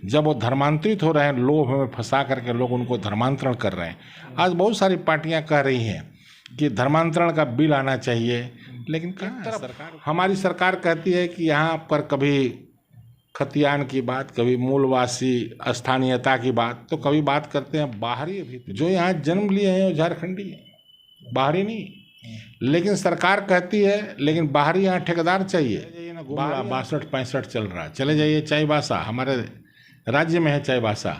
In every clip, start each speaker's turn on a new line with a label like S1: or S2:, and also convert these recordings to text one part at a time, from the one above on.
S1: जब वो धर्मांतरित हो रहे हैं, लोभ में फंसा करके लोग उनको धर्मांतरण कर रहे हैं। आज बहुत सारी पार्टियां कह रही हैं कि धर्मांतरण का बिल आना चाहिए, लेकिन कहाँ है सरकार? हमारी सरकार कहती है कि यहाँ पर कभी खतियान की बात, कभी मूलवासी स्थानीयता की बात, तो कभी बात करते हैं बाहरी। अभी जो यहाँ जन्म लिए हैं वो झारखंडी है, बाहरी नहीं। लेकिन सरकार कहती है लेकिन बाहरी यहाँ ठेकेदार चाहिए। 62-65 चल रहा है, चले जाइए चाईबासा, हमारे राज्य में है चाईबासा,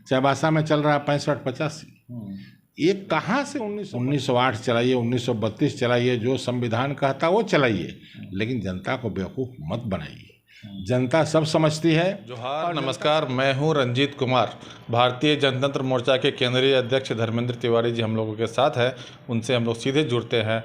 S1: चाईबासा में चल रहा है 65-85। ये कहाँ से 1908 चलाइए, 1932 चलाइए, जो संविधान कहता वो चलाइए, लेकिन जनता को बेवकूफ़ मत बनाइए। जनता सब समझती है।
S2: जोहार, नमस्कार, मैं हूं रंजीत कुमार। भारतीय जनतंत्र मोर्चा के केंद्रीय अध्यक्ष धर्मेंद्र तिवारी जी हम लोगों के साथ हैं, उनसे हम लोग सीधे जुड़ते हैं।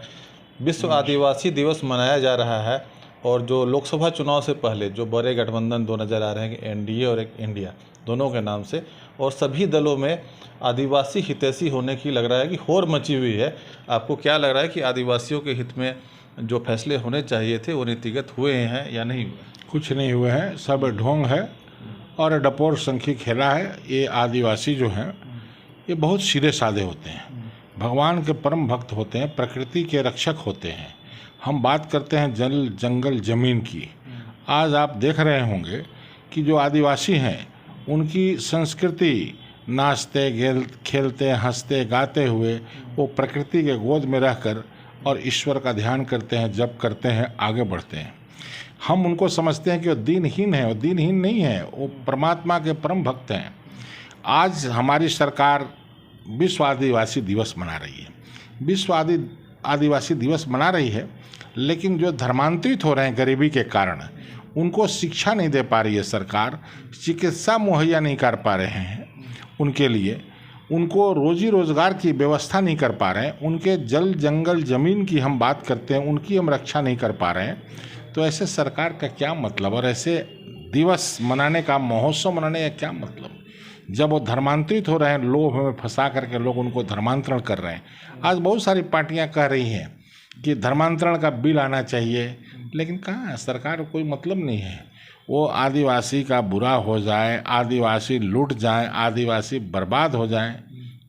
S2: विश्व आदिवासी दिवस मनाया जा रहा है और जो लोकसभा चुनाव से पहले जो बड़े गठबंधन दो नज़र आ रहे हैं, एनडीए और एक इंडिया, दोनों के नाम से, और सभी दलों में आदिवासी हितैषी होने की लग रहा है कि होड़ मची हुई है। आपको क्या लग रहा है कि आदिवासियों के हित में जो फैसले होने चाहिए थे वो नीतिगत हुए हैं या नहीं हुए?
S1: कुछ नहीं हुए हैं, सब ढोंग है और डपोर संखी खेला है। ये आदिवासी जो हैं ये बहुत सीधे साधे होते हैं, भगवान के परम भक्त होते हैं, प्रकृति के रक्षक होते हैं। हम बात करते हैं जल जंगल ज़मीन की। आज आप देख रहे होंगे कि जो आदिवासी हैं उनकी संस्कृति, नाचते खेलते हंसते गाते हुए वो प्रकृति के गोद में रहकर और ईश्वर का ध्यान करते हैं, जप करते हैं, आगे बढ़ते हैं। हम उनको समझते हैं कि वो दीनहीन है, वो दीनहीन नहीं है, वो परमात्मा के परम भक्त हैं। आज हमारी सरकार विश्व आदिवासी दिवस मना रही है, विश्व आदिवासी दिवस मना रही है, लेकिन जो धर्मांतरित हो रहे हैं गरीबी के कारण, उनको शिक्षा नहीं दे पा रही है सरकार, चिकित्सा मुहैया नहीं कर पा रहे हैं उनके लिए, उनको रोजी रोज़गार की व्यवस्था नहीं कर पा रहे हैं, उनके जल जंगल ज़मीन की हम बात करते हैं उनकी हम रक्षा नहीं कर पा रहे हैं। तो ऐसे सरकार का क्या मतलब, और ऐसे दिवस मनाने का, महोत्सव मनाने का क्या मतलब, जब वो धर्मांतरित हो रहे हैं, लोभ में फंसा करके लोग उनको धर्मांतरण कर रहे हैं। आज बहुत सारी पार्टियां कह रही हैं कि धर्मांतरण का बिल आना चाहिए, लेकिन कहाँ है सरकार को कोई मतलब नहीं है। वो आदिवासी का बुरा हो जाए, आदिवासी लूट जाए, आदिवासी बर्बाद हो जाए,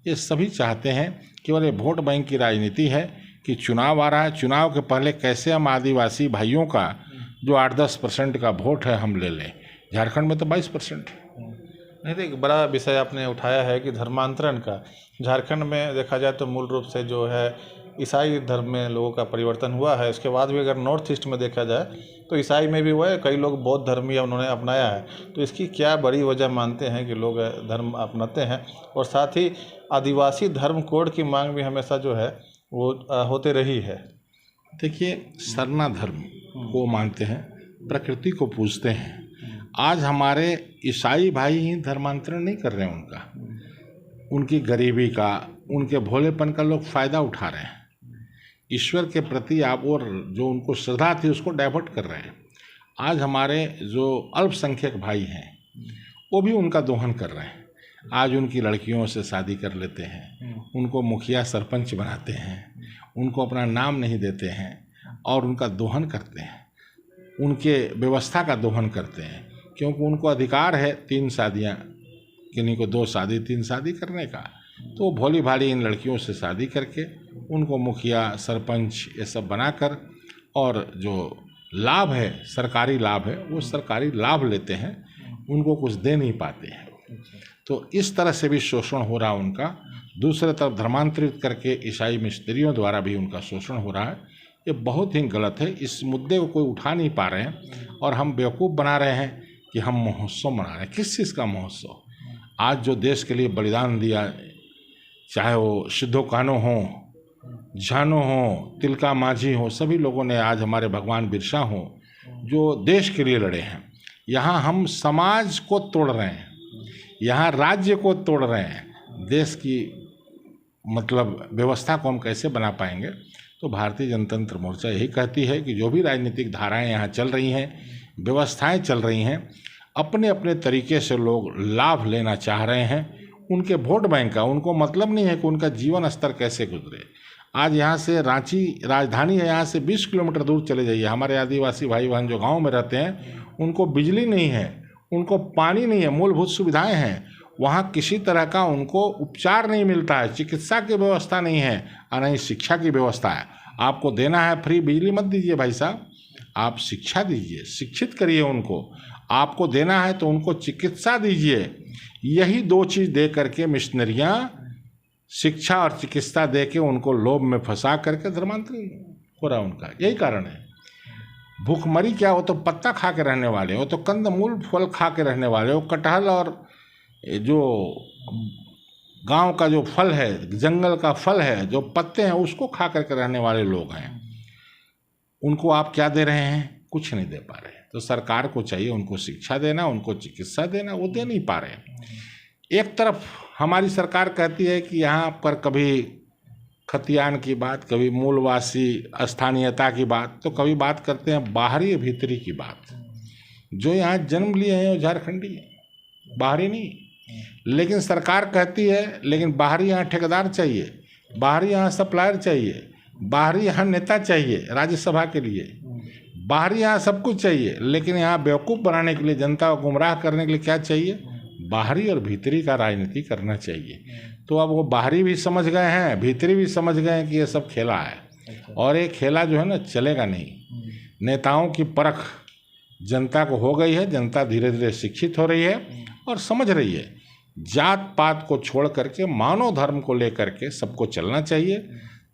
S1: ये सभी चाहते हैं। केवल ये वोट बैंक की राजनीति है कि चुनाव आ रहा है, चुनाव के पहले कैसे हम आदिवासी भाइयों का जो 8-10% का वोट है हम ले लें। झारखंड में तो 22%
S2: नहीं, तो एक बड़ा विषय आपने उठाया है कि धर्मांतरण का। झारखंड में देखा जाए तो मूल रूप से जो है ईसाई धर्म में लोगों का परिवर्तन हुआ है। उसके बाद भी अगर नॉर्थ ईस्ट में देखा जाए तो ईसाई में भी हुआ है, कई लोग बौद्ध धर्म या उन्होंने अपनाया है। तो इसकी क्या बड़ी वजह मानते हैं कि लोग धर्म अपनाते हैं? और साथ ही आदिवासी धर्म कोड की मांग भी हमेशा जो है वो होते रही है।
S1: देखिए, सरना धर्म को मानते हैं, प्रकृति को पूजते हैं। आज हमारे ईसाई भाई ही धर्मांतरण नहीं कर रहे हैं, उनकी गरीबी का, उनके भोलेपन का लोग फ़ायदा उठा रहे हैं। ईश्वर के प्रति आप और जो उनको श्रद्धा थी उसको डाइवर्ट कर रहे हैं। आज हमारे जो अल्पसंख्यक भाई हैं वो भी उनका दोहन कर रहे हैं। आज उनकी लड़कियों से शादी कर लेते हैं, उनको मुखिया सरपंच बनाते हैं, उनको अपना नाम नहीं देते हैं और उनका दोहन करते हैं, उनके व्यवस्था का दोहन करते हैं, क्योंकि उनको अधिकार है 3 शादियाँ, किन्हीं को 2 शादी 3 शादी करने का। तो भोली भाली इन लड़कियों से शादी करके उनको मुखिया सरपंच ये सब बनाकर, और जो लाभ है, सरकारी लाभ है, वो सरकारी लाभ लेते हैं, उनको कुछ दे नहीं पाते हैं। तो इस तरह से भी शोषण हो रहा है उनका। दूसरे तरफ धर्मांतरित करके ईसाई मिस्त्रियों द्वारा भी उनका शोषण हो रहा है। ये बहुत ही गलत है। इस मुद्दे को कोई उठा नहीं पा रहे हैं और हम बेवकूफ़ बना रहे हैं कि हम महोत्सव मना रहे हैं। किस चीज़ का महोत्सव? आज जो देश के लिए बलिदान दिया, चाहे वो सिद्धो कान्हो हों, झानो हों, तिलका मांझी हों, सभी लोगों ने, आज हमारे भगवान बिरसा हों, जो देश के लिए लड़े हैं। यहाँ हम समाज को तोड़ रहे हैं, यहाँ राज्य को तोड़ रहे हैं, देश की मतलब व्यवस्था को हम कैसे बना पाएंगे? तो भारतीय जनतंत्र मोर्चा यही कहती है कि जो भी राजनीतिक धाराएं यहाँ चल रही हैं, व्यवस्थाएं चल रही हैं, अपने अपने तरीके से लोग लाभ लेना चाह रहे हैं उनके वोट बैंक का। उनको मतलब नहीं है कि उनका जीवन स्तर कैसे गुजरे। आज यहाँ से रांची राजधानी है, यहाँ से 20 किलोमीटर दूर चले जाइए, हमारे आदिवासी भाई बहन जो गाँव में रहते हैं उनको बिजली नहीं है, उनको पानी नहीं है, मूलभूत सुविधाएं हैं, वहाँ किसी तरह का उनको उपचार नहीं मिलता है, चिकित्सा की व्यवस्था नहीं है और नहीं शिक्षा की व्यवस्था है। आपको देना है फ्री बिजली मत दीजिए भाई साहब, आप शिक्षा दीजिए, शिक्षित करिए उनको। आपको देना है तो उनको चिकित्सा दीजिए। यही दो चीज़ दे करके मिशनरियाँ शिक्षा और चिकित्सा दे के उनको लोभ में फंसा करके धर्मांतरण हो रहा है उनका, यही कारण है। भूखमरी क्या, वो तो पत्ता खा के रहने वाले, वो तो कंदमूल फल खा के रहने वाले, वो कटहल और जो गांव का जो फल है, जंगल का फल है, जो पत्ते हैं, उसको खा करके रहने वाले लोग हैं। उनको आप क्या दे रहे हैं? कुछ नहीं दे पा रहे। तो सरकार को चाहिए उनको शिक्षा देना, उनको चिकित्सा देना, वो दे नहीं पा रहे। एक तरफ हमारी सरकार कहती है कि यहाँ पर कभी खतियान की बात, कभी मूलवासी स्थानीयता की बात, तो कभी बात करते हैं बाहरी भीतरी की बात। जो यहाँ जन्म लिए हैं वो झारखंडी है, बाहरी नहीं। लेकिन सरकार कहती है लेकिन बाहरी यहाँ ठेकेदार चाहिए, बाहरी यहाँ सप्लायर चाहिए, बाहरी यहाँ नेता चाहिए राज्यसभा के लिए, बाहरी यहाँ सब कुछ चाहिए। लेकिन यहाँ बेवकूफ़ बनाने के लिए, जनता को गुमराह करने के लिए क्या चाहिए? बाहरी और भीतरी का राजनीति करना चाहिए। तो अब वो बाहरी भी समझ गए हैं, भीतरी भी समझ गए हैं कि ये सब खेला है, और ये खेला जो है ना चलेगा नहीं। नेताओं की परख जनता को हो गई है, जनता धीरे धीरे शिक्षित हो रही है और समझ रही है। जात पात को छोड़ करके मानव धर्म को लेकर के सबको चलना चाहिए,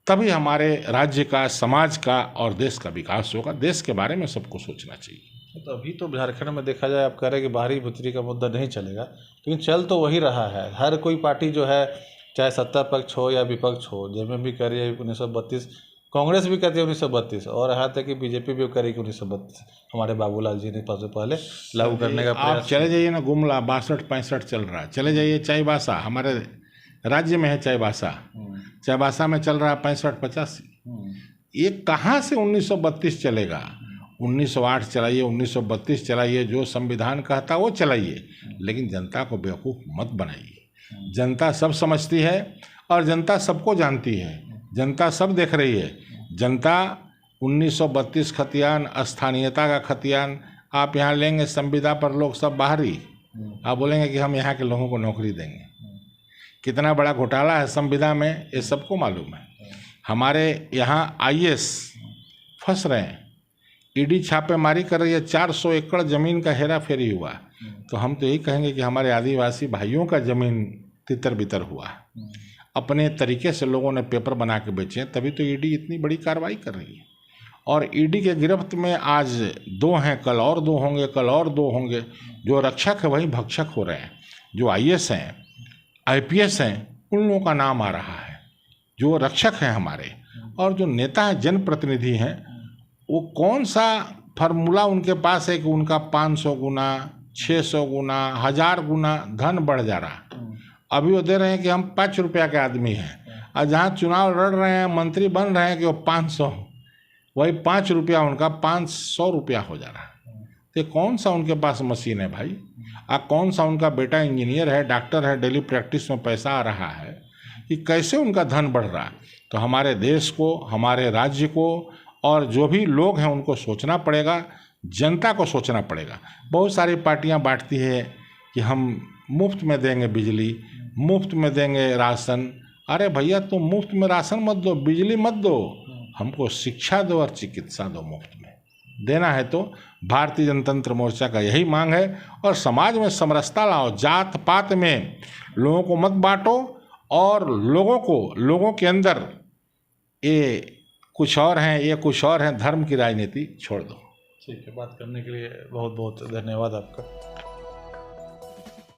S1: तभी हमारे राज्य का, समाज का और देश का विकास होगा। देश के बारे में सबको सोचना चाहिए।
S2: तो अभी तो झारखंड में देखा जाए, आप कह रहे हैं कि बाहरी भीतरी का मुद्दा नहीं चलेगा, लेकिन चल तो वही रहा है। हर कोई पार्टी जो है, चाहे सत्ता पक्ष हो या विपक्ष हो, जिसमें भी कह रही है 1932, कांग्रेस भी कहती है 1932, और यहाँ तक कि बीजेपी भी कह रही है कि 1932 हमारे बाबूलाल जी ने पहले लागू करने का प्रयास।
S1: आप चले जाइए ना, गुमला 62-65 चल रहा है, चले जाइए चाईबासा, हमारे राज्य में है चाईबासा, चाईबासा में चल रहा है 65-85। ये कहाँ से 1932 चलेगा? 1908 चलाइए, 1932 चलाइए, जो संविधान कहता वो चलाइए, लेकिन जनता को बेवकूफ़ मत बनाइए। जनता सब समझती है और जनता सबको जानती है, जनता सब देख रही है। जनता 1932 खतियान, स्थानीयता का खतियान आप यहाँ लेंगे, संविदा पर लोग सब बाहरी, आप बोलेंगे कि हम यहाँ के लोगों को नौकरी देंगे। कितना बड़ा घोटाला है संविदा में, ये सबको मालूम है। हमारे यहाँ IAS फंस रहे हैं, ईडी छापेमारी कर रही है, 400 एकड़ ज़मीन का हेरा फेरी हुआ। तो हम तो यही कहेंगे कि हमारे आदिवासी भाइयों का ज़मीन तितर बितर हुआ, अपने तरीके से लोगों ने पेपर बना के बेचे, तभी तो ईडी इतनी बड़ी कार्रवाई कर रही है। और ईडी के गिरफ्त में आज 2 हैं, कल और 2 होंगे, कल और 2 होंगे। जो रक्षक है वही भक्षक हो रहे हैं। जो IAS हैं, IPS हैं, उन लोगों का नाम आ रहा है, जो रक्षक हैं हमारे। और जो नेता हैं, जनप्रतिनिधि हैं, वो कौन सा फार्मूला उनके पास है कि उनका 500 गुना, 600 गुना, 1000 गुना धन बढ़ जा रहा। अभी वो दे रहे हैं कि हम 5 रुपया के आदमी हैं, और जहाँ चुनाव लड़ रहे हैं, मंत्री बन रहे हैं कि वो 500, वही 5 रुपया उनका 500 रुपया हो जा रहा है। तो कौन सा उनके पास मशीन है भाई? कौन सा उनका बेटा इंजीनियर है, डॉक्टर है, डेली प्रैक्टिस में पैसा आ रहा है, कि कैसे उनका धन बढ़ रहा है? तो हमारे देश को, हमारे राज्य को और जो भी लोग हैं उनको सोचना पड़ेगा, जनता को सोचना पड़ेगा। बहुत सारी पार्टियां बांटती है कि हम मुफ्त में देंगे बिजली, मुफ्त में देंगे राशन। अरे भैया, तुम मुफ्त में राशन मत दो, बिजली मत दो, हमको शिक्षा दो और चिकित्सा दो। मुफ्त में देना है तो भारतीय जनतंत्र मोर्चा का यही मांग है। और समाज में समरसता लाओ, जात पात में लोगों को मत बांटो, और लोगों के अंदर ये कुछ और हैं, ये कुछ और हैं, धर्म की राजनीति छोड़ दो।
S2: ठीक है, बात करने के लिए बहुत बहुत धन्यवाद आपका।